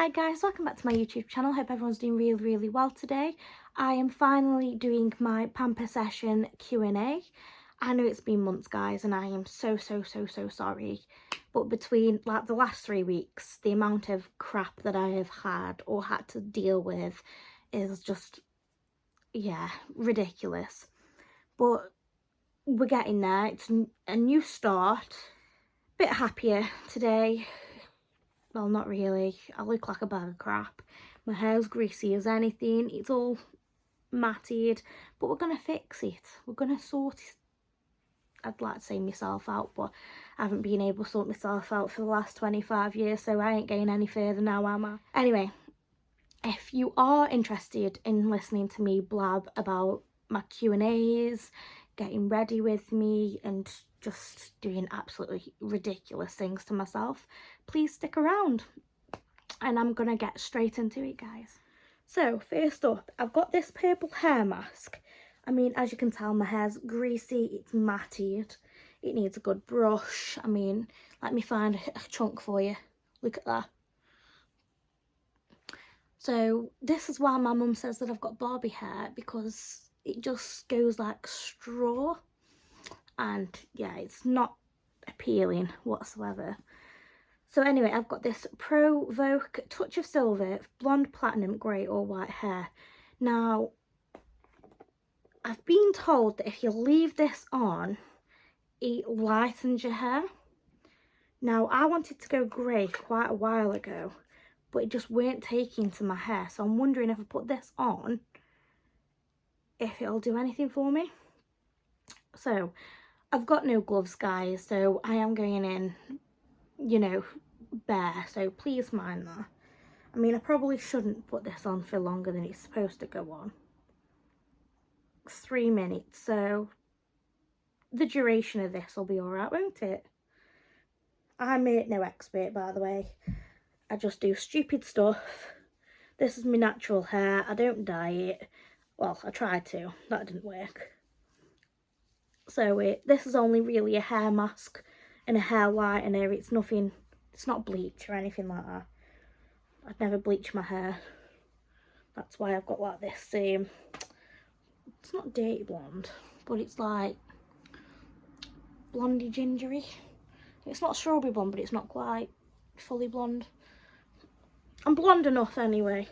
Hi guys, welcome back to my YouTube channel. Hope everyone's doing really well today. I am finally doing my pamper session Q&A. I know it's been months guys and I am so sorry, but between like the last 3 weeks the amount of crap that I have had or had to deal with is just, yeah, ridiculous. But we're getting there. It's a new start. Bit happier today. Well, not really. I look like a bag of crap. My hair's greasy as anything. It's all matted. But we're going to fix it. We're going to sort it. I'd like to say myself out, but I haven't been able to sort myself out for the last 25 years, so I ain't getting any further now, am I? Anyway, if you are interested in listening to me blab about my Q&As, getting ready with me and just doing absolutely ridiculous things to myself, please stick around and I'm gonna get straight into it guys. So first up, I've got this purple hair mask. I mean, as you can tell, my hair's greasy, it's matted, it needs a good brush. I mean, let me find a chunk for you. Look at that. So this is why my mum says that I've got Barbie hair, because it just goes like straw. And yeah, it's not appealing whatsoever. So anyway, I've got this Provoke Touch of Silver blonde, platinum, grey or white hair. Now, I've been told that if you leave this on, it lightens your hair. Now, I wanted to go grey quite a while ago, but it just weren't taking to my hair. So I'm wondering if I put this on, if it'll do anything for me. So I've got no gloves guys, so I am going in, you know, bare, so please mind that. I mean, I probably shouldn't put this on for longer than it's supposed to go on. It's 3 minutes, so the duration of this will be alright, won't it? I'm no expert, by the way. I just do stupid stuff. This is my natural hair. I don't dye it. Well, I tried to. That didn't work. So this is only really a hair mask and a hair whitener. It's nothing, it's not bleach or anything like that. I'd never bleach my hair. That's why I've got like this, it's not dirty blonde, but it's like blondie gingery. It's not strawberry blonde, but it's not quite fully blonde. I'm blonde enough anyway.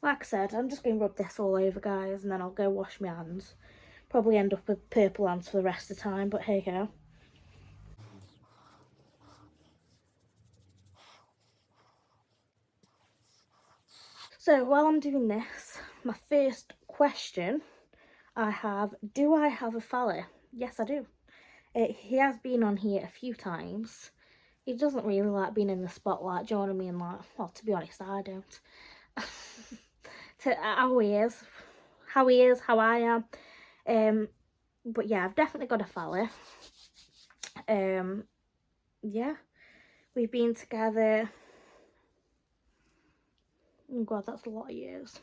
Like I said, I'm just going to rub this all over guys and then I'll go wash my hands. Probably end up with purple hands for the rest of the time, but here you go. So while I'm doing this, my first question I have, do I have a fella? Yes, I do. He has been on here a few times. He doesn't really like being in the spotlight, do you know what I mean? Like, well, to be honest, I don't. How he is, how I am. But yeah, I've definitely got a fella. Yeah, we've been together. Oh god, that's a lot of years.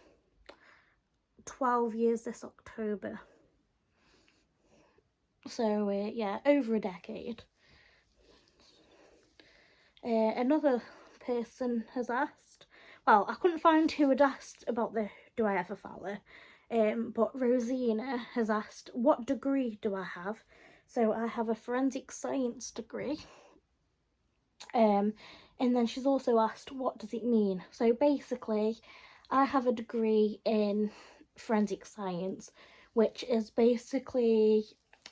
12 years this October. So yeah, over a decade. Another person has asked, well, I couldn't find who had asked about the do I have a fella, but Rosina has asked what degree do I have. So I have a forensic science degree, and then she's also asked what does it mean. So basically I have a degree in forensic science, which is basically,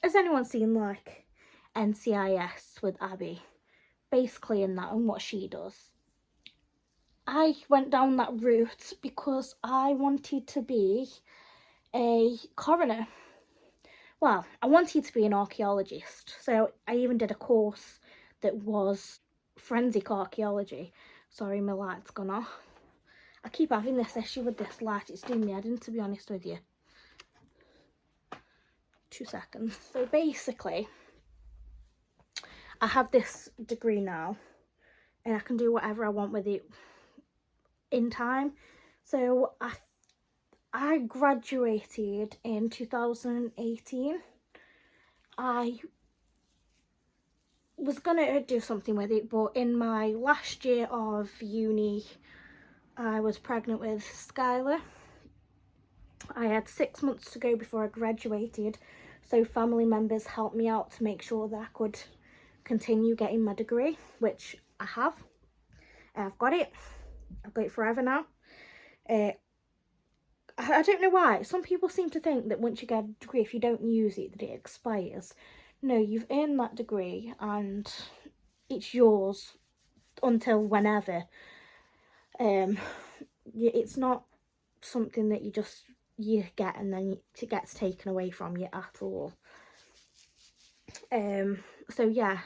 has anyone seen like NCIS with Abby? Basically in that and what she does. I went down that route because I wanted to be a coroner. Well, I wanted to be an archaeologist, so I even did a course that was forensic archaeology. Sorry, my light's gone off. I keep having this issue with this light, it's doing me head in, to be honest with you. 2 seconds. So basically, I have this degree now and I can do whatever I want with it in time. So I graduated in 2018. I was gonna do something with it, but in my last year of uni, I was pregnant with Skylar. I had 6 months to go before I graduated, so family members helped me out to make sure that I could continue getting my degree, which I have. I've got it. I've got it forever now. I don't know why. Some people seem to think that once you get a degree, if you don't use it, that it expires. No, you've earned that degree and it's yours until whenever. It's not something that you get and then it gets taken away from you at all. So yeah,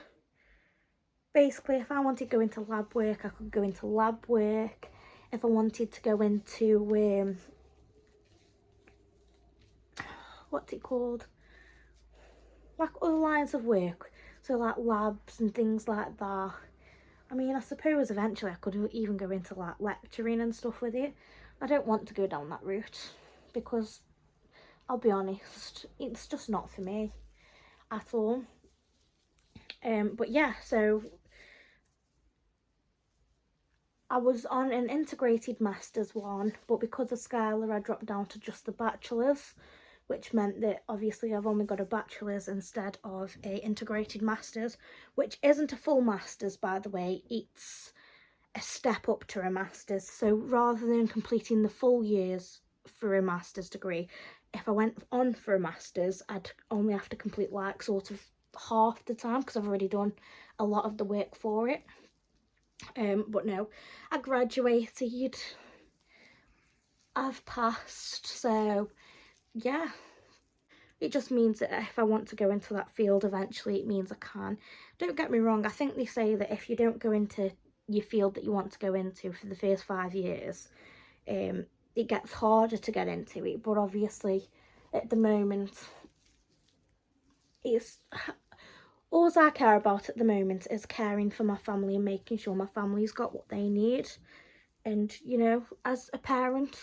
basically if I wanted to go into lab work, I could go into lab work. If I wanted to go into what's it called, like other lines of work, so like labs and things like that. I mean, I suppose eventually I could even go into like lecturing and stuff with it. I don't want to go down that route because I'll be honest, it's just not for me at all. But yeah, so I was on an integrated master's one, but because of Skylar I dropped down to just the bachelor's, which meant that obviously I've only got a bachelor's instead of a integrated master's, which isn't a full master's, by the way. It's a step up to a master's. So rather than completing the full years for a master's degree, if I went on for a master's, I'd only have to complete like sort of half the time because I've already done a lot of the work for it. But no, I graduated, I've passed, so yeah. It just means that if I want to go into that field eventually, it means I can. Don't get me wrong, I think they say that if you don't go into your field that you want to go into for the first 5 years, it gets harder to get into it. But obviously, at the moment, it's all I care about at the moment is caring for my family and making sure my family's got what they need. And, you know, as a parent,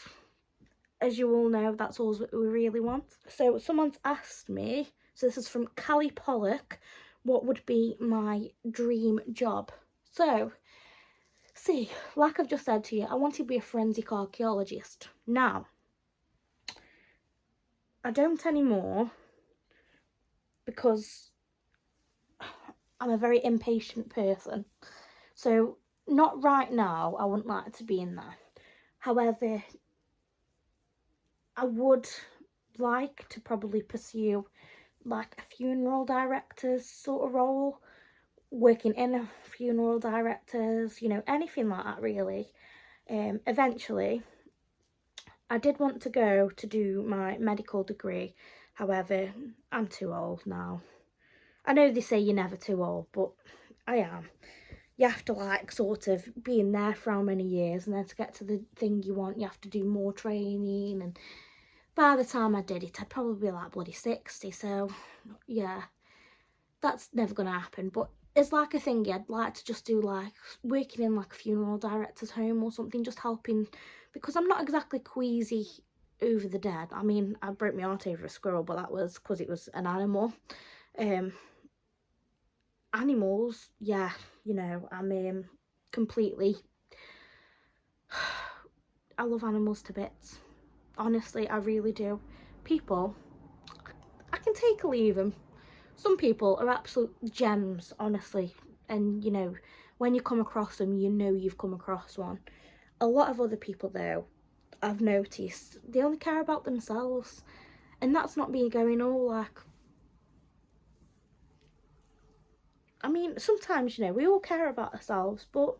as you all know, that's all that we really want. So someone's asked me, so this is from Callie Pollock, what would be my dream job? So, see, like I've just said to you, I want to be a forensic archaeologist. Now, I don't anymore because I'm a very impatient person. So, not right now, I wouldn't like to be in there. However, I would like to probably pursue like a funeral director's sort of role, working in a funeral director's, you know, anything like that really. Eventually, I did want to go to do my medical degree, however, I'm too old now. I know they say you're never too old, but I am. You have to like sort of be in there for how many years, and then to get to the thing you want, you have to do more training, and by the time I did it, I'd probably be like bloody 60, so yeah, that's never going to happen. But it's like a thing I'd like to just do, like working in like a funeral director's home or something, just helping, because I'm not exactly queasy over the dead. I mean, I broke my heart over a squirrel, but that was because it was an animal. Animals, yeah, you know, I'm completely, I love animals to bits. Honestly, I really do. People, I can take or leave them. Some people are absolute gems, honestly, and you know, when you come across them, you know you've come across one. A lot of other people though, I've noticed, they only care about themselves, and that's not me going, oh, like, I mean, sometimes, you know, we all care about ourselves, but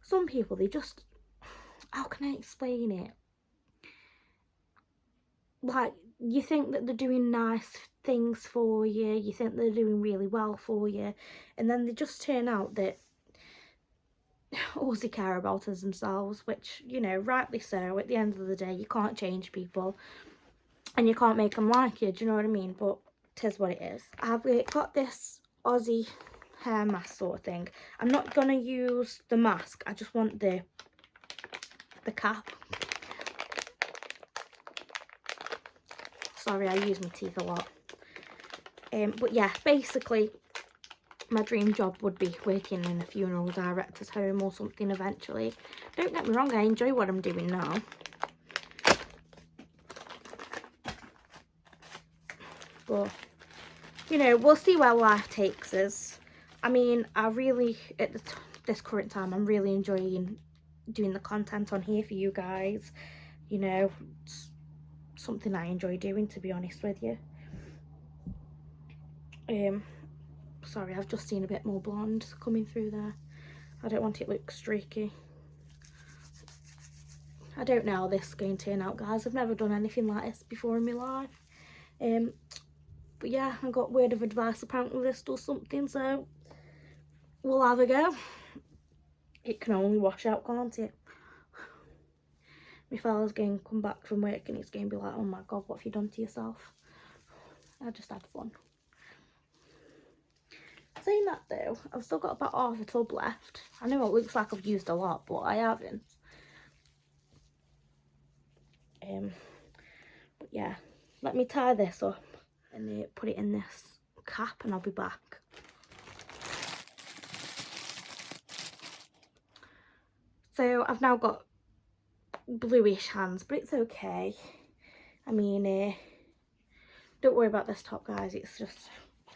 some people, they just, how can I explain it? Like, you think that they're doing nice things for you, you think they're doing really well for you, and then they just turn out that all they care about is themselves, which, you know, rightly so. At the end of the day, you can't change people and you can't make them like you, do you know what I mean? But it is what it is. I've got this Aussie hair mask sort of thing. I'm not gonna use the mask, I just want the cap. Sorry, I use my teeth a lot. But yeah, basically my dream job would be working in a funeral director's home or something eventually. Don't get me wrong, I enjoy what I'm doing now. But, you know, we'll see where life takes us. I mean, I really, at this current time, I'm really enjoying doing the content on here for you guys. You know, it's something I enjoy doing, to be honest with you. Sorry, I've just seen a bit more blonde coming through there. I don't want it to look streaky. I don't know how this is going to turn out, guys. I've never done anything like this before in my life. But yeah, I got word of advice. Apparently this does something, so we'll have a go. It can only wash out, can't it? My fella's going to come back from work and he's going to be like, oh my god, what have you done to yourself? I just had fun. Saying that though, I've still got about half a tub left. I know it looks like I've used a lot, but I haven't. But yeah, let me tie this up and put it in this cap and I'll be back. So I've now got bluish hands, but it's okay. I mean, don't worry about this top, guys. It's just...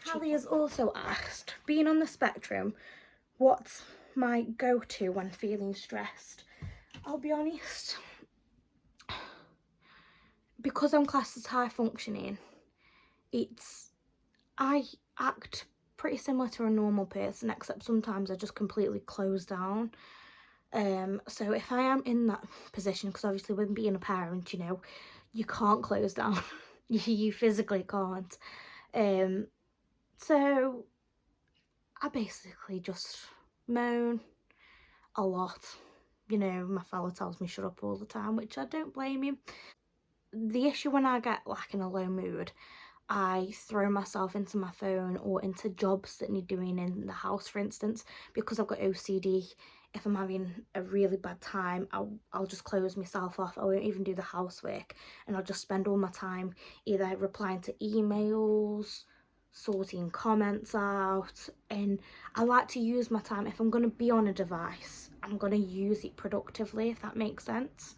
Hallie has also asked, being on the spectrum, what's my go-to when feeling stressed? I'll be honest, because I'm classed as high functioning, I act pretty similar to a normal person, except sometimes I just completely close down. So if I am in that position, because obviously when being a parent, you know, you can't close down. You physically can't. So I basically just moan a lot. You know, my fella tells me shut up all the time, which I don't blame him. The issue when I get like in a low mood, I throw myself into my phone or into jobs that need doing in the house, for instance, because I've got OCD. If I'm having a really bad time, I'll just close myself off. I won't even do the housework, and I'll just spend all my time either replying to emails, sorting comments out. And I like to use my time. If I'm going to be on a device, I'm going to use it productively, if that makes sense.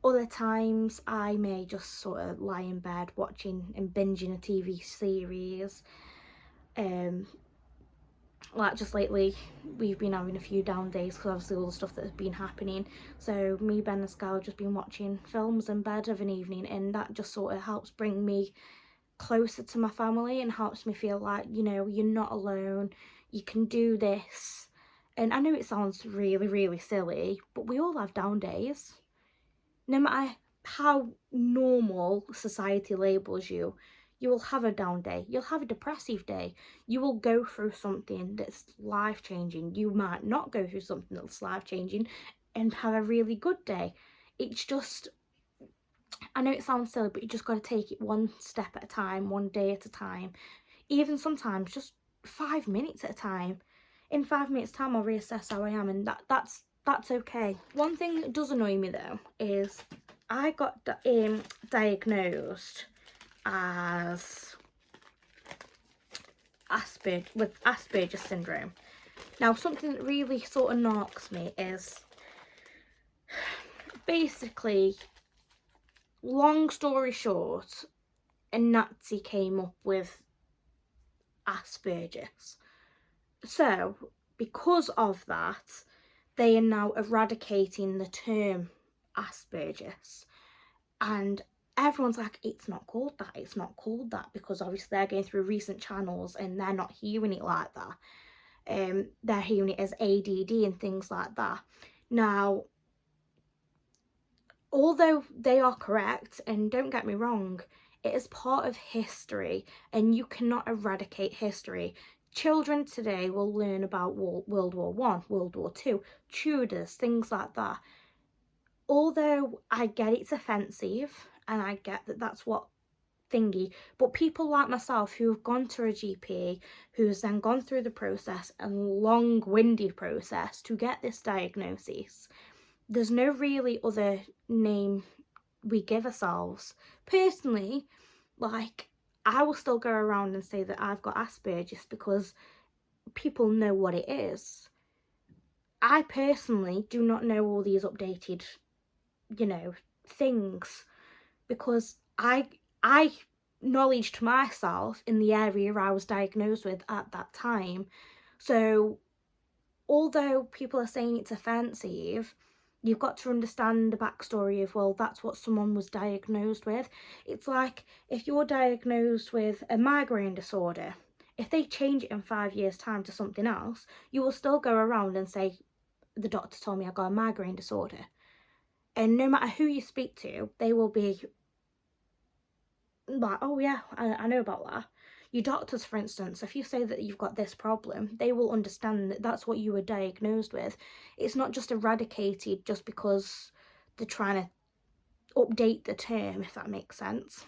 Other times I may just sort of lie in bed watching and binging a TV series. Like just lately we've been having a few down days because obviously all the stuff that has been happening. So me, Ben and Sky have just been watching films in bed of an evening, and that just sort of helps bring me closer to my family and helps me feel like, you know, you're not alone, you can do this. And I know it sounds really, really silly, but we all have down days. No matter how normal society labels you, you will have a down day. You'll have a depressive day. You will go through something that's life-changing. You might not go through something that's life-changing and have a really good day. It's just, I know it sounds silly, but you just got to take it one step at a time, one day at a time. Even sometimes just 5 minutes at a time. In 5 minutes time I'll reassess how I am, and that's okay. One thing that does annoy me though is I got diagnosed as Asperger's syndrome. Now something that really sort of knocks me is basically, long story short, a Nazi came up with Asperger's. So because of that, they are now eradicating the term Asperger's, and everyone's like, it's not called that, it's not called that, because obviously they're going through recent channels and they're not hearing it like that. They're hearing it as ADD and things like that. Now, although they are correct, and don't get me wrong, it is part of history and you cannot eradicate history. Children today will learn about World War I, World War II, Tudors, things like that. Although I get it's offensive and I get that that's what thingy, but people like myself who have gone to a GP, who's then gone through the process, a long-winded process to get this diagnosis, there's no really other name we give ourselves. Personally, like, I will still go around and say that I've got Asperger's because people know what it is. I personally do not know all these updated, you know, things, because I knowledge to myself in the area I was diagnosed with at that time. So although people are saying it's offensive, you've got to understand the backstory of, well, that's what someone was diagnosed with. It's like if you're diagnosed with a migraine disorder, if they change it in 5 years' time to something else, you will still go around and say, the doctor told me I got a migraine disorder. And no matter who you speak to, they will be like, oh yeah, I know about that. Your doctors, for instance, if you say that you've got this problem, they will understand that that's what you were diagnosed with. It's not just eradicated just because they're trying to update the term, if that makes sense.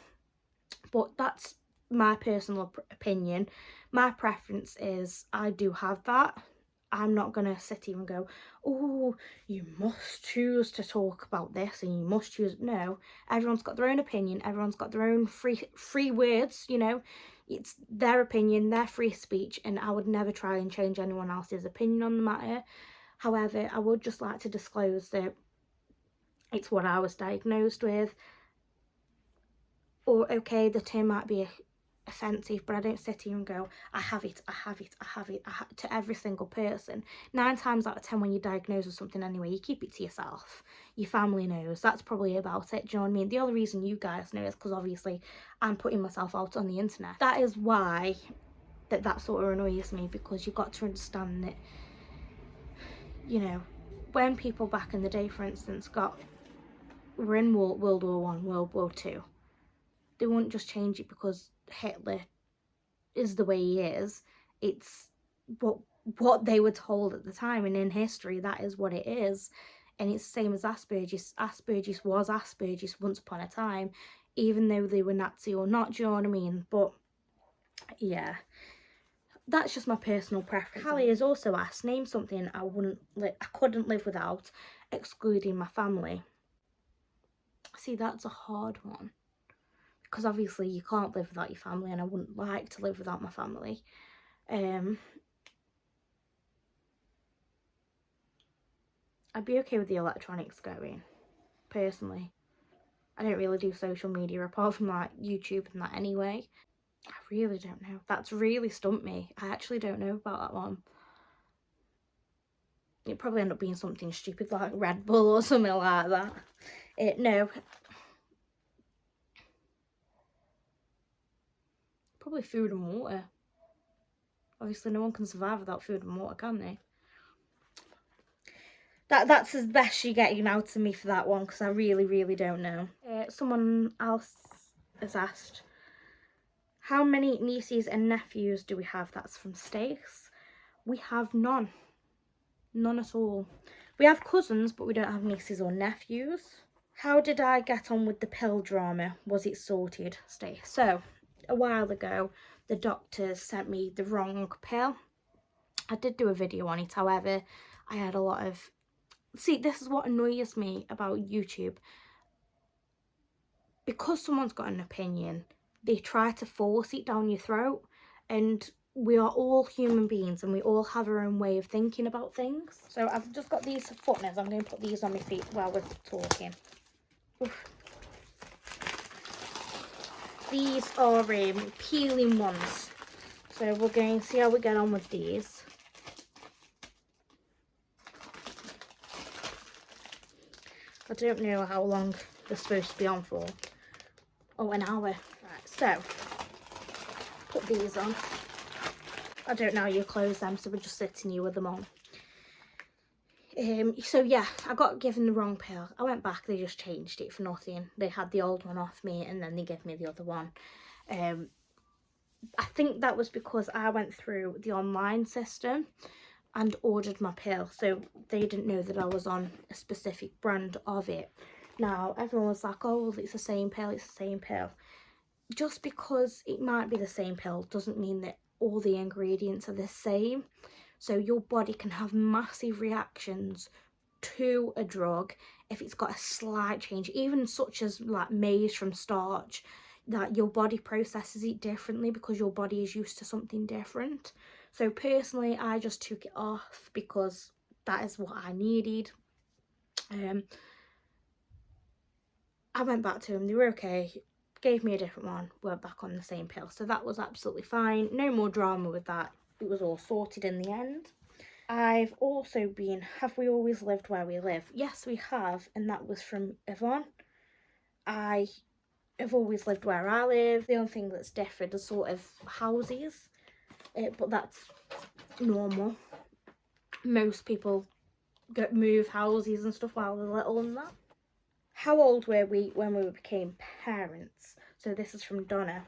But that's my personal opinion. My preference is I do have that. I'm not going to sit here and go, oh, you must choose to talk about this and you must choose. No, everyone's got their own opinion. Everyone's got their own free words, you know. It's their opinion, their free speech, and I would never try and change anyone else's opinion on the matter. However, I would just like to disclose that it's what I was diagnosed with. Or, okay, the term might be offensive, but I don't sit here and go, I have it to every single person. 9 times out of 10 when you're diagnosed with something anyway, you keep it to yourself. Your family knows. That's probably about it. Do you know what I mean? The only reason you guys know is because obviously I'm putting myself out on the internet. That is why that sort of annoys me, because you've got to understand that, you know, when people back in the day, for instance, were in World War One, World War Two, they wouldn't just change it because Hitler is the way he is. It's what they were told at the time, and in history that is what it is. And it's the same as Asperger's. Asperger's was Asperger's once upon a time, even though they were Nazi or not, do you know what I mean? But yeah, that's just my personal preference. Hallie has also asked, name something I couldn't live without, excluding my family. See, that's a hard one, because obviously you can't live without your family, and I wouldn't like to live without my family. I'd be okay with the electronics going, personally. I don't really do social media apart from like YouTube and that anyway. I really don't know. That's really stumped me. I actually don't know about that one. It'd probably end up being something stupid like Red Bull or something like that. No. Probably food and water. Obviously no one can survive without food and water, can they? That's as best you're getting out of me for that one, because I really don't know. Someone else has asked, how many nieces and nephews do we have? That's from Stace. We have none. None at all. We have cousins, but we don't have nieces or nephews. How did I get on with the pill drama? Was it sorted? Stace. So, a while ago, the doctors sent me the wrong pill. I did do a video on it, however, I had a lot of... See, this is what annoys me about YouTube. Because someone's got an opinion, they try to force it down your throat, and we are all human beings and we all have our own way of thinking about things. So I've just got these footnails. I'm going to put these on my feet while we're talking. Oof. These are peeling ones. So we're going to see how we get on with these. I don't know how long they're supposed to be on for. Oh, an hour. Right, so put these on. I don't know how you close them, so we're just sitting here with them on. So yeah, I got given the wrong pill. I went back, they just changed it for nothing. They had the old one off me and then they gave me the other one. I think that was because I went through the online system and ordered my pill, so they didn't know that I was on a specific brand of it. Now everyone was like, oh, well, it's the same pill, it's the same pill. Just because it might be the same pill doesn't mean that all the ingredients are the same. So your body can have massive reactions to a drug if it's got a slight change, even such as like maize from starch, that your body processes it differently because your body is used to something different. So personally, I just took it off because that is what I needed. I went back to them, they were okay, gave me a different one, we're back on the same pill. So that was absolutely fine, no more drama with that. It was all sorted in the end. I've also been, have we always lived where we live? Yes, we have, and that was from Yvonne. I have always lived where I live. The only thing that's different is sort of houses, but that's normal. Most people move houses and stuff while they're little and that. How old were we when we became parents? So this is from Donna.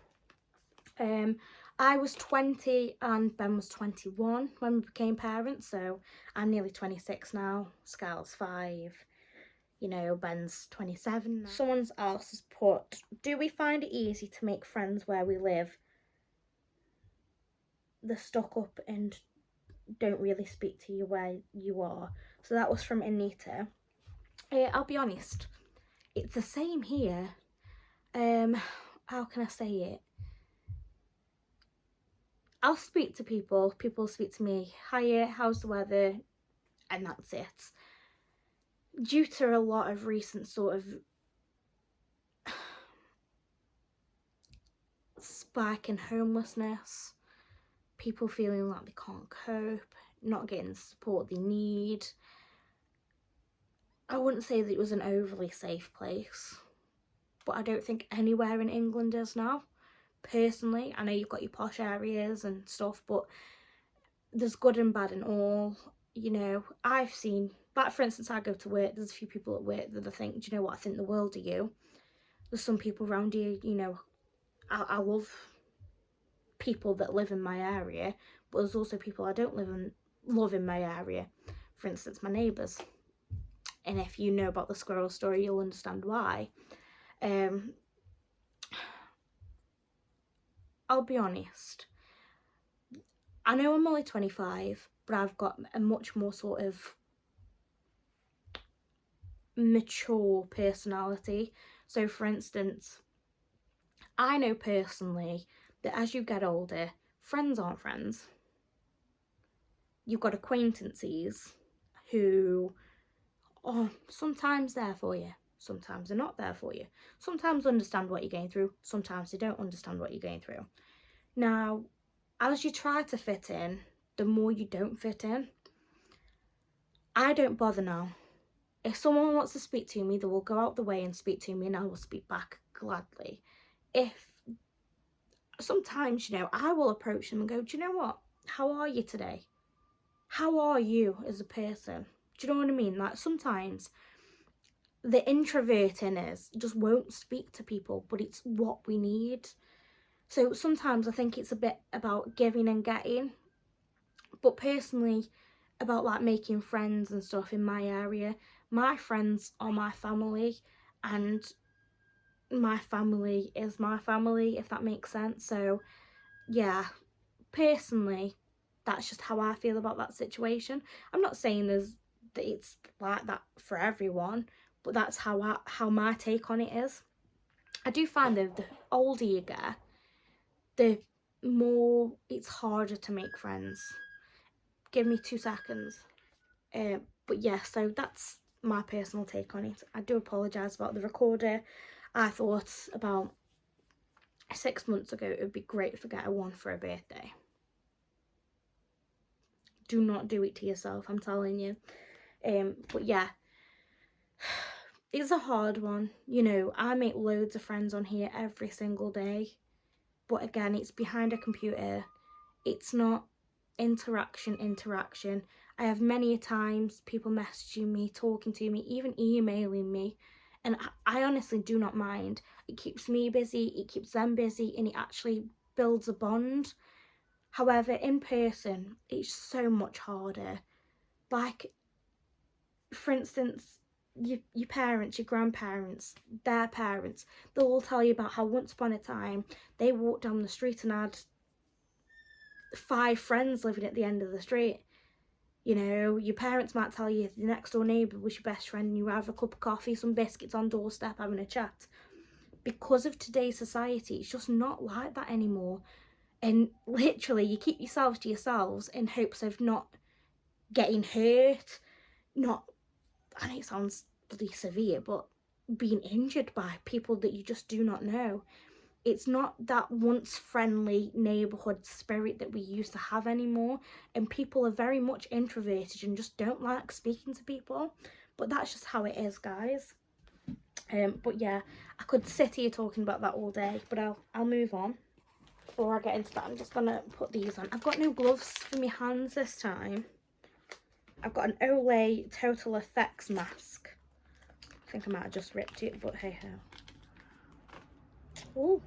I was 20 and Ben was 21 when we became parents, so I'm nearly 26 now. Scarlett's 5, you know, Ben's 27 now. Someone else has put, do we find it easy to make friends where we live? They're stuck up and don't really speak to you where you are. So that was from Anita. I'll be honest, it's the same here. How can I say it? I'll speak to people speak to me, hiya, how's the weather, and that's it. Due to a lot of recent sort of spike in homelessness, people feeling like they can't cope, not getting the support they need, I wouldn't say that it was an overly safe place, but I don't think anywhere in England is now. Personally, I know you've got your posh areas and stuff, but there's good and bad in all. You know, I've seen, like for instance, I go to work, there's a few people at work that I think, do you know what, I think the world of you. There's some people around here, you know, I love people that live in my area, but there's also people I don't love in my area. For instance, my neighbours. And if you know about the squirrel story, you'll understand why. I'll be honest, I know I'm only 25, but I've got a much more sort of mature personality. So for instance, I know personally that as you get older, friends aren't friends. You've got acquaintances who are sometimes there for you, sometimes they're not there for you. Sometimes understand what you're going through, sometimes they don't understand what you're going through. Now, as you try to fit in, the more you don't fit in. I don't bother now. If someone wants to speak to me, they will go out the way and speak to me, and I will speak back gladly. If sometimes, you know, I will approach them and go, do you know what? How are you today? How are you as a person? Do you know what I mean? Like sometimes the introvert in us just won't speak to people, but it's what we need. So sometimes I think it's a bit about giving and getting. But personally, about like making friends and stuff in my area, my friends are my family, and my family is my family, if that makes sense. So yeah, personally, that's just how I feel about that situation. I'm not saying that it's like that for everyone, but that's how my take on it is. I do find that the older you get, the more it's harder to make friends. Give me 2 seconds. But yeah, so that's my personal take on it. I do apologise about the recorder. I thought about 6 months ago it would be great if I get a one for a birthday. Do not do it to yourself, I'm telling you. But yeah, it's a hard one. You know, I make loads of friends on here every single day, but again, it's behind a computer. It's not interaction. I have many times people messaging me, talking to me, even emailing me, and I honestly do not mind. It keeps me busy, it keeps them busy, and it actually builds a bond. However, in person, it's so much harder. Like, for instance, your parents, your grandparents, their parents, they'll all tell you about how once upon a time they walked down the street and had 5 friends living at the end of the street. You know, your parents might tell you the next door neighbour was your best friend and you have a cup of coffee, some biscuits on doorstep having a chat. Because of today's society, it's just not like that anymore. and literally you keep yourselves to yourselves in hopes of not getting hurt, not, I know it sounds bloody severe, but being injured by people that you just do not know. It's not that once friendly neighbourhood spirit that we used to have anymore, and people are very much introverted and just don't like speaking to people. But that's just how it is, guys. But yeah, I could sit here talking about that all day, but I'll move on. Before I get into that, I'm just gonna put these on. I've got no gloves for my hands this time. I've got an Olay Total Effects mask. I think I might have just ripped it, but hey ho. Oh.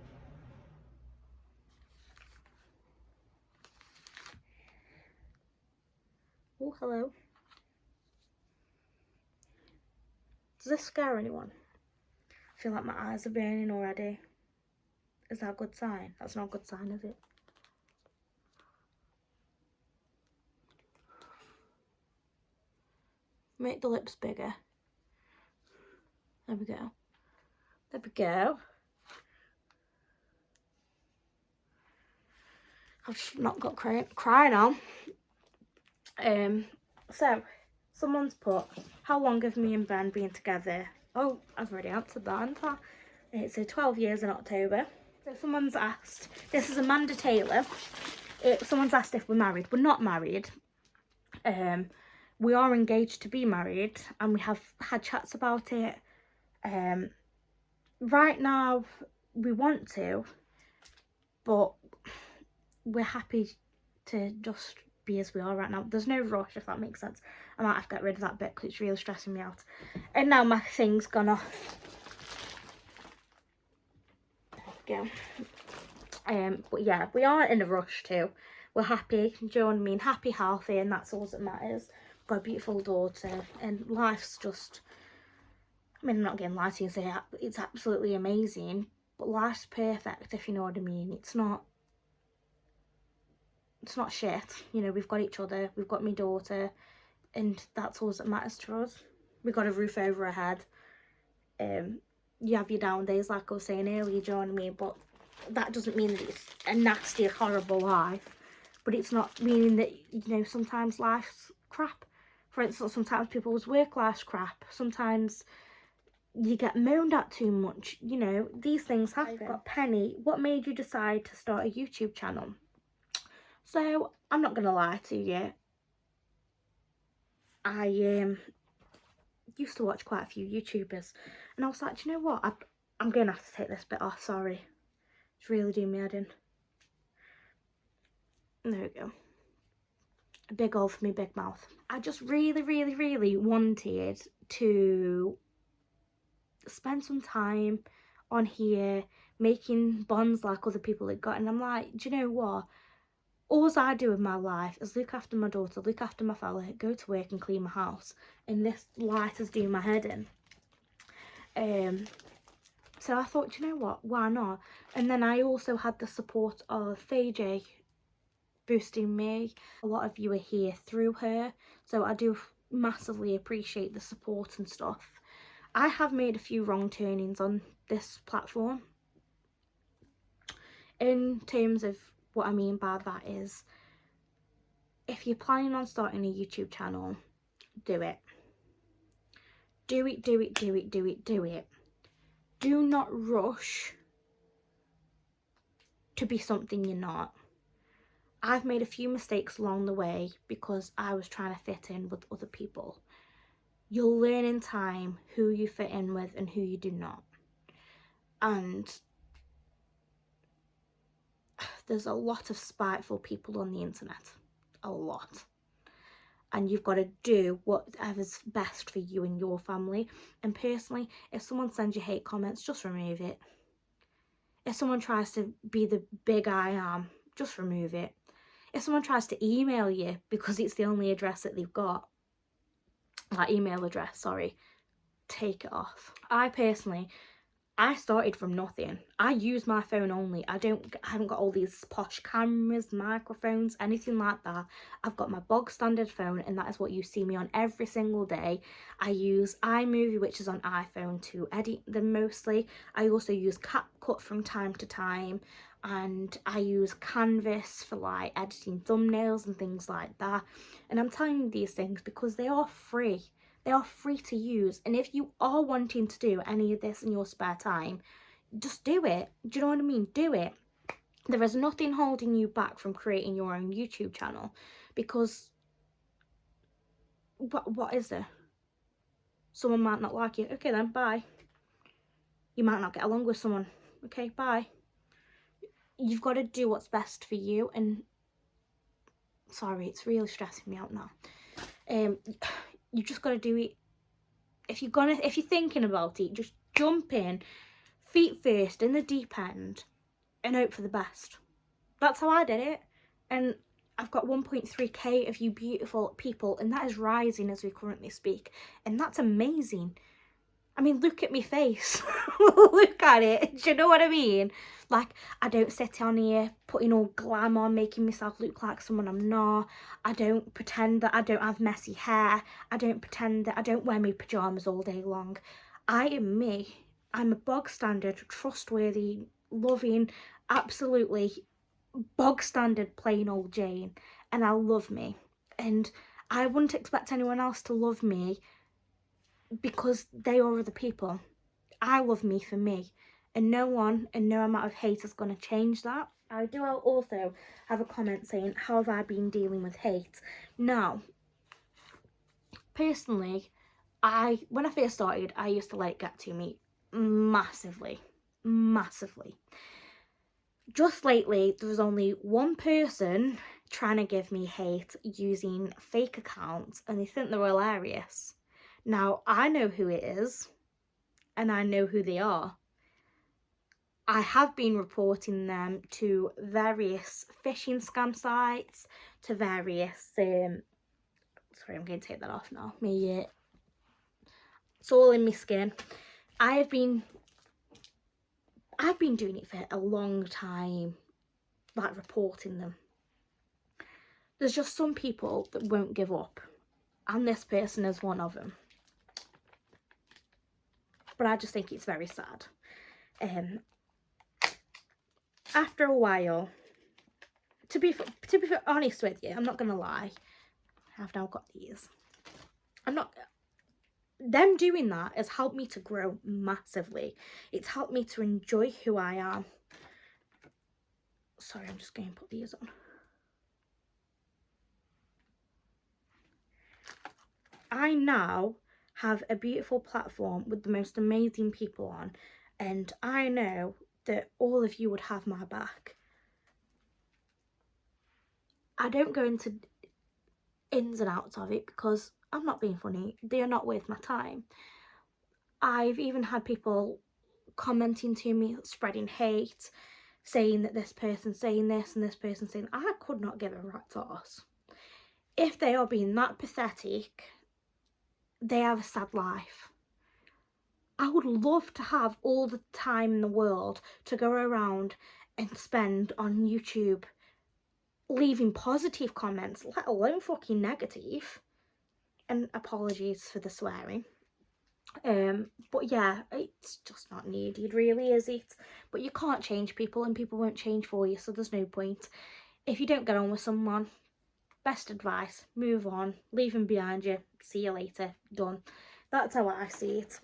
Oh, hello. Does this scare anyone? I feel like my eyes are burning already. Is that a good sign? That's not a good sign, is it? Make the lips bigger. There we go. There we go. I've just not got crying on. So someone's put, how long have me and Ben been together? Oh, I've already answered that, haven't I? It's 12 years in October. So someone's asked, this is Amanda Taylor. Someone's asked if we're married. We're not married. We are engaged to be married, and we have had chats about it. Right now, we want to, but we're happy to just be as we are right now. There's no rush, if that makes sense. I might have to get rid of that bit because it's really stressing me out. And now my thing's gone off. There we go. But yeah, we aren't in a rush to. We're happy, do you know what I mean? Happy, healthy, and that's all that matters. Got a beautiful daughter, and life's just, I mean, I'm not getting lied to you and say it's absolutely amazing, but life's perfect, if you know what I mean. It's not shit, you know. We've got each other, we've got my daughter, and that's all that matters to us. We've got a roof over our head. You have your down days, like I was saying earlier, do you know what I mean? But that doesn't mean that it's a nasty, horrible life. But it's not meaning that, you know, sometimes life's crap. For instance, sometimes people's work life's crap. Sometimes you get moaned at too much. You know, these things happen. I've got Penny, what made you decide to start a YouTube channel? So, I'm not going to lie to you. I used to watch quite a few YouTubers. And I was like, do you know what? I'm going to have to take this bit off, sorry. It's really doing me head in. There we go. A big old for me, big mouth. I just really, really, really wanted to spend some time on here making bonds like other people had got. And I'm like, do you know what? All I do in my life is look after my daughter, look after my fella, go to work and clean my house. And this light is doing my head in. So I thought, you know what, why not? And then I also had the support of Faye boosting me. A lot of you are here through her, so I do massively appreciate the support and stuff. I have made a few wrong turnings on this platform. In terms of what I mean by that is, if you're planning on starting a YouTube channel, do it. Do it, do it, do it, do it, do it. Do not rush to be something you're not. I've made a few mistakes along the way because I was trying to fit in with other people. You'll learn in time who you fit in with and who you do not. And there's a lot of spiteful people on the internet. A lot. And you've got to do whatever's best for you and your family. And personally, if someone sends you hate comments, just remove it. If someone tries to be the big I am, just remove it. If someone tries to email you because it's the only address that they've got, like email address, sorry, take it off. I personally I started from nothing. I use my phone only. I haven't got all these posh cameras, microphones, anything like that. I've got my bog standard phone, and that is what you see me on every single day. I use iMovie, which is on iPhone, to edit them mostly. I also use CapCut from time to time, and I use Canvas for like editing thumbnails and things like that. And I'm telling you these things because they are free. They are free to use, and if you are wanting to do any of this in your spare time, just do it. Do you know what I mean? Do it. There is nothing holding you back from creating your own YouTube channel, because what is there? Someone might not like you. Okay then, bye. You might not get along with someone. Okay, bye. You've got to do what's best for you, and sorry, it's really stressing me out now. You just got to do it. If you're thinking about it, just jump in, feet first in the deep end, and hope for the best. That's how I did it. And I've got 1.3k of you beautiful people, and that is rising as we currently speak. And that's amazing. I mean, look at me face. Look at it. Do you know what I mean? Like, I don't sit on here putting all glam on, making myself look like someone I'm not. I don't pretend that I don't have messy hair. I don't pretend that I don't wear my pyjamas all day long. I am me. I'm a bog standard, trustworthy, loving, absolutely bog standard plain old Jane. And I love me. And I wouldn't expect anyone else to love me, because they are other people. I love me for me, and no one and no amount of hate is going to change that. I do also have a comment saying, how have I been dealing with hate? Now, personally, when I first started, I used to let it get to me massively. Just lately, there was only one person trying to give me hate using fake accounts, and they think they're hilarious. Now, I know who it is, and I know who they are. I have been reporting them to various phishing scam sites, to various, sorry, I'm going to take that off now. It's all in my skin. I've been doing it for a long time, like reporting them. There's just some people that won't give up, and this person is one of them. But I just think it's very sad. After a while, to be honest with you, I'm not gonna lie, I've now got these. Them doing that has helped me to grow massively. It's helped me to enjoy who I am. Sorry, I'm just going to put these on. I now have a beautiful platform with the most amazing people on, and I know that all of you would have my back. I don't go into ins and outs of it because I'm not being funny. They are not worth my time. I've even had people commenting to me, spreading hate, saying that this person's saying this and this person's saying, I could not give a rat's arse. If they are being that pathetic, they have a sad life. I would love to have all the time in the world to go around and spend on YouTube leaving positive comments, let alone fucking negative. And apologies for the swearing. But yeah, it's just not needed really, is it? But you can't change people, and people won't change for you, so there's no point. If you don't get on with someone, best advice, move on, leave them behind you, see you later, done. That's how I see it.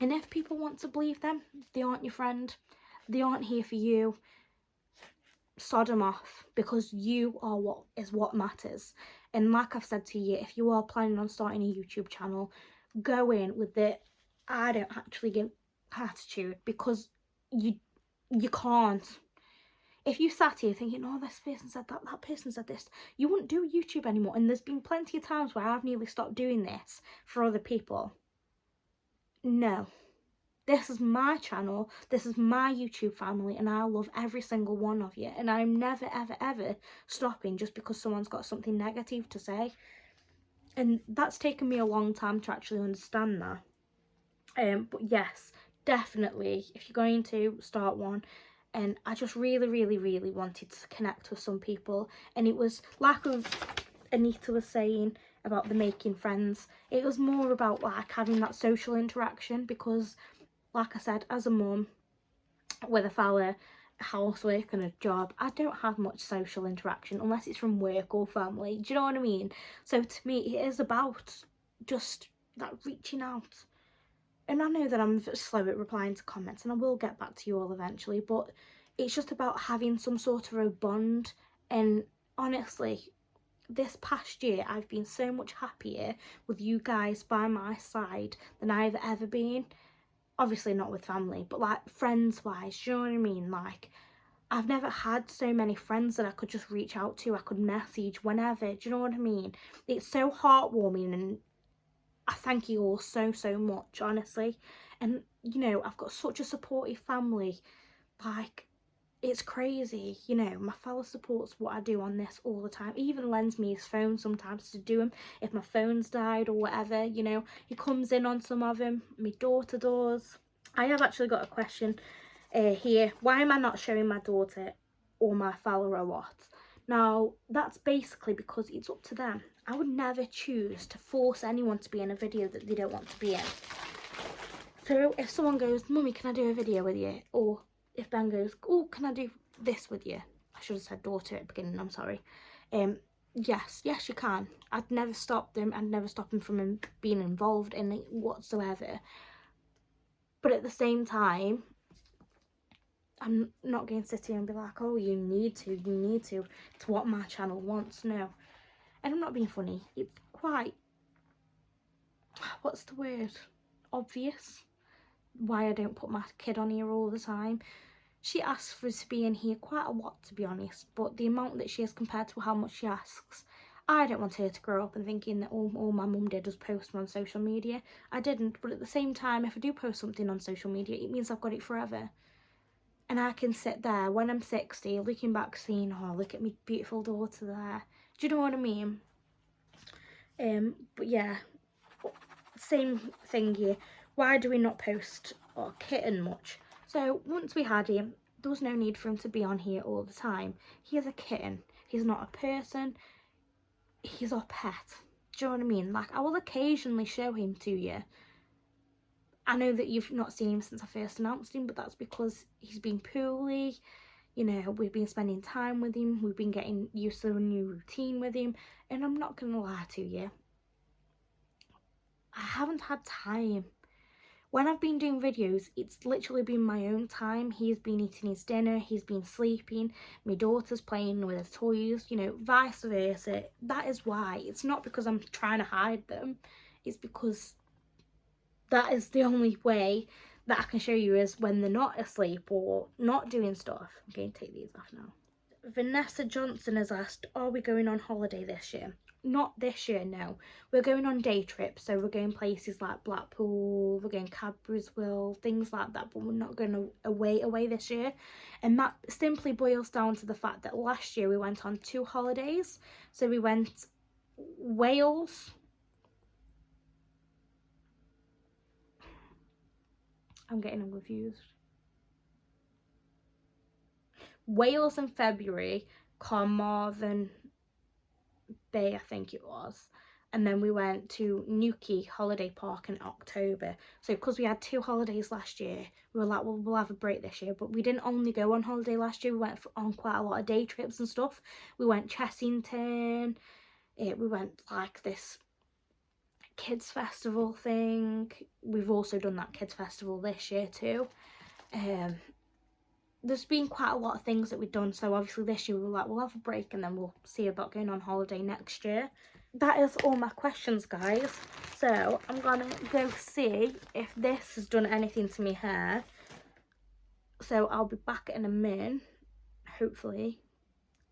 And if people want to believe them, they aren't your friend, they aren't here for you, sod them off, because you are what matters. And like I've said to you, if you are planning on starting a YouTube channel, go in with the I don't actually give attitude, because you can't. If you sat here thinking, oh, this person said that, that person said this, you wouldn't do YouTube anymore. And there's been plenty of times where I've nearly stopped doing this for other people. No. This is my channel, this is my YouTube family, and I love every single one of you. And I'm never, ever, ever stopping just because someone's got something negative to say. And that's taken me a long time to actually understand that. But yes, definitely, if you're going to start one, and I just really, really, really wanted to connect with some people, and it was like Anita was saying about the making friends, it was more about like having that social interaction, because like I said, as a mum with a fellow housework and a job, I don't have much social interaction unless it's from work or family. Do you know what I mean? So to me, it is about just that reaching out. And I know that I'm slow at replying to comments, and I will get back to you all eventually, but it's just about having some sort of a bond. And honestly, this past year I've been so much happier with you guys by my side than I've ever been. Obviously not with family, but like friends wise, do you know what I mean? Like, I've never had so many friends that I could just reach out to, I could message whenever, do you know what I mean? It's so heartwarming, and I thank you all so, so much, honestly. And, you know, I've got such a supportive family, like, it's crazy, you know. My fella supports what I do on this all the time. He even lends me his phone sometimes to do them if my phone's died or whatever, you know. He comes in on some of them. My daughter does. I have actually got a question here. Why am I not showing my daughter or my fella a lot? Now, that's basically because it's up to them. I would never choose to force anyone to be in a video that they don't want to be in. So if someone goes, Mummy, can I do a video with you? Or if Ben goes, oh, can I do this with you? I should have said daughter at the beginning, I'm sorry. Yes, you can. I'd never stop them. I'd never stop them from being involved in it whatsoever. But at the same time, I'm not going to sit here and be like, oh, you need to. It's what my channel wants. No. And I'm not being funny. It's quite, what's the word? Obvious why I don't put my kid on here all the time. She asks for us to be in here quite a lot, to be honest, but the amount that she is compared to how much she asks, I don't want her to grow up and thinking that all my mum did was post on social media. I didn't, but at the same time, if I do post something on social media, it means I've got it forever. And I can sit there when I'm 60, looking back, saying, oh, look at my beautiful daughter there. Do you know what I mean? But yeah, same thing here. Why do we not post our kitten much? So once we had him, there was no need for him to be on here all the time. He is a kitten. He's not a person. He's our pet. Do you know what I mean? Like, I will occasionally show him to you. I know that you've not seen him since I first announced him, but that's because he's been poorly. You know, we've been spending time with him. We've been getting used to a new routine with him. And I'm not going to lie to you, I haven't had time. When I've been doing videos, it's literally been my own time. He's been eating his dinner, he's been sleeping, my daughter's playing with her toys, you know, vice versa. That is why. It's not because I'm trying to hide them. It's because that is the only way that I can show you is when they're not asleep or not doing stuff. I'm going to take these off now. Vanessa Johnson has asked, are we going on holiday this year? Not this year, no. We're going on day trips, so we're going places like Blackpool, we're going Cadbury'sville, things like that, but we're not going away this year. And that simply boils down to the fact that last year we went on 2 holidays. So we went Wales. I'm getting them confused. Wales in February, Carmarthen Bay, I think it was, and then we went to Newquay Holiday Park in October. So because we had 2 holidays last year, we were like, well, we'll have a break this year. But we didn't only go on holiday last year, we went on quite a lot of day trips and stuff. We went Chessington, we went like this kids festival thing. We've also done that kids festival this year too. There's been quite a lot of things that we've done, so obviously this year we were like, we'll have a break and then we'll see about going on holiday next year. That is all my questions, guys. So I'm gonna go see if this has done anything to my hair. So I'll be back in a minute, hopefully.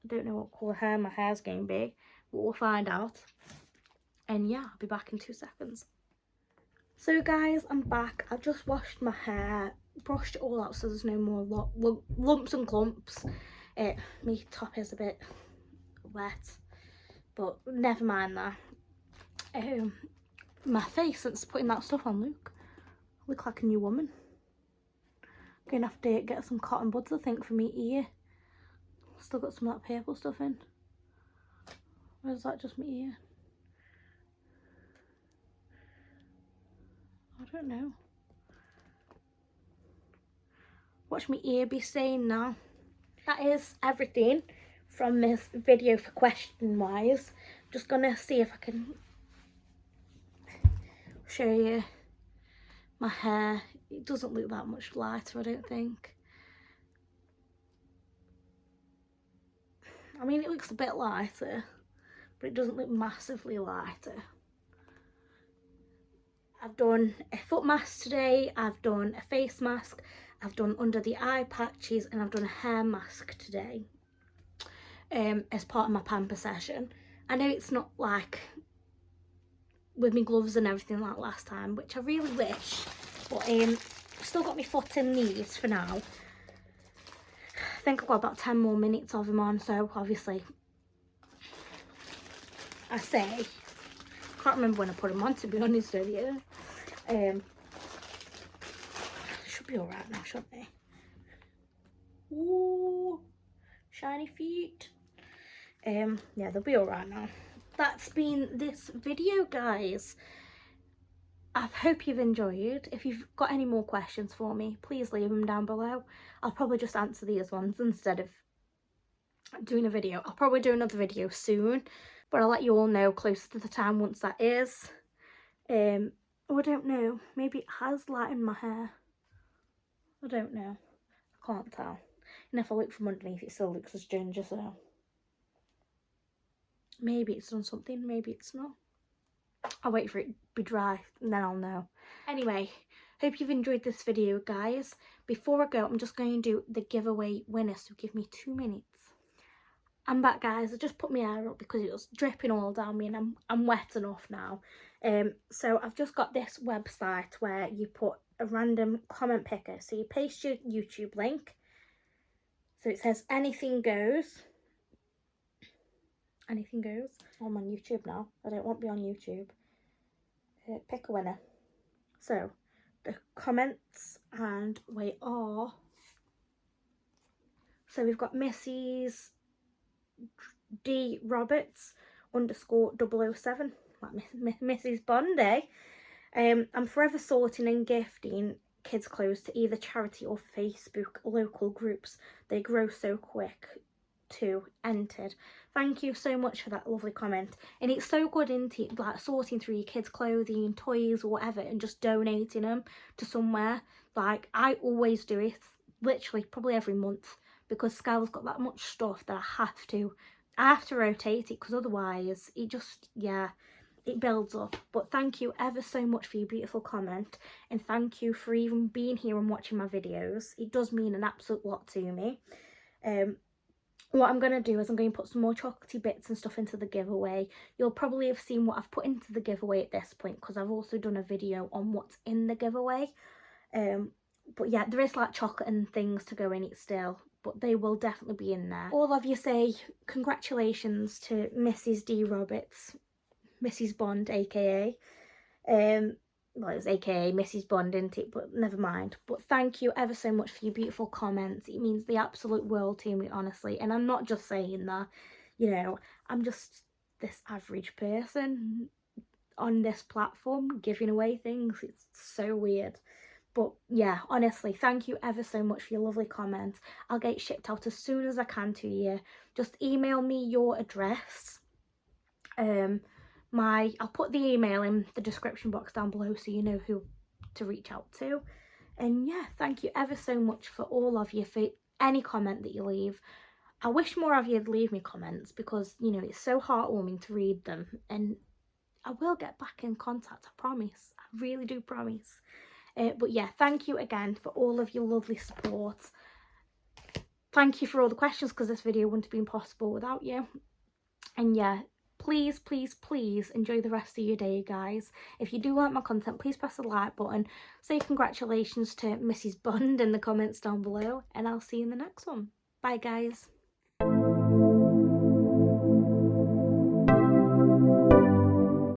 I don't know what colour hair my hair's going to be, but we'll find out. And yeah, I'll be back in 2 seconds. So guys, I'm back. I've just washed my hair, brushed it all out so there's no more lumps and clumps. My top is a bit wet, but never mind that. My face, since putting that stuff on, look like a new woman. Gonna have to get some cotton buds, I think, for my ear. Still got some of that purple stuff in. Or is that just my ear? I don't know. Watch my ear be saying now. That is everything from this video for question wise. Just gonna see if I can show you my hair. It doesn't look that much lighter, I don't think. I mean, it looks a bit lighter, but it doesn't look massively lighter. I've done a foot mask today, I've done a face mask, I've done under the eye patches, and I've done a hair mask today as part of my pamper session. I know it's not like with my gloves and everything like last time, which I really wish, but still got my foot in these for now. I think I've got about 10 more minutes of them on, so obviously I say, can't remember when I put them on, to be honest with you. Should be alright now, shouldn't they? Ooh, shiny feet. Yeah, they'll be alright now. That's been this video, guys. I hope you've enjoyed. If you've got any more questions for me, please leave them down below. I'll probably just answer these ones instead of doing a video. I'll probably do another video soon, but I'll let you all know closer to the time once that is. Oh, I don't know. Maybe it has lightened my hair. I don't know. I can't tell. And if I look from underneath, it still looks as ginger, so maybe it's done something, maybe it's not. I'll wait for it to be dry and then I'll know. Anyway, hope you've enjoyed this video, guys. Before I go, I'm just going to do the giveaway winner, so give me 2 minutes. I'm back, guys. I just put my hair up because it was dripping all down me, and I'm wet enough now. So I've just got this website where you put a random comment picker. So you paste your YouTube link. So it says anything goes. Anything goes. I'm on YouTube now. I don't want to be on YouTube. Pick a winner. So the comments, and we are. So we've got Mrs. D Roberts _007, like Mrs. Bond, eh? I'm forever sorting and gifting kids clothes to either charity or Facebook local groups. They grow so quick. To entered. Thank you so much for that lovely comment. And it's so good, isn't it, like sorting through your kids' clothing, toys or whatever, and just donating them to somewhere. Like, I always do it, literally probably every month, because Skylar's got that much stuff that I have to rotate it, because otherwise it just, yeah, it builds up. But thank you ever so much for your beautiful comment, and thank you for even being here and watching my videos. It does mean an absolute lot to me. What I'm going to do is I'm going to put some more chocolatey bits and stuff into the giveaway. You'll probably have seen what I've put into the giveaway at this point, because I've also done a video on what's in the giveaway. But yeah, there is like chocolate and things to go in it still, but they will definitely be in there. All of you say congratulations to Mrs. D Roberts, Mrs. Bond, aka. Well, it was aka Mrs. Bond, didn't it? But never mind. But thank you ever so much for your beautiful comments. It means the absolute world to me, honestly. And I'm not just saying that, you know, I'm just this average person on this platform giving away things. It's so weird. But yeah, honestly, thank you ever so much for your lovely comments. I'll get it shipped out as soon as I can to you. Just email me your address. I'll put the email in the description box down below so you know who to reach out to. And yeah, thank you ever so much for all of you, for any comment that you leave. I wish more of you would leave me comments, because, you know, it's so heartwarming to read them, and I will get back in contact, I promise. I really do promise. But yeah, thank you again for all of your lovely support. Thank you for all the questions, because this video wouldn't have been possible without you. And yeah, please, please, please enjoy the rest of your day, guys. If you do like my content, please press the like button. Say congratulations to Mrs. Bond in the comments down below, and I'll see you in the next one. Bye, guys.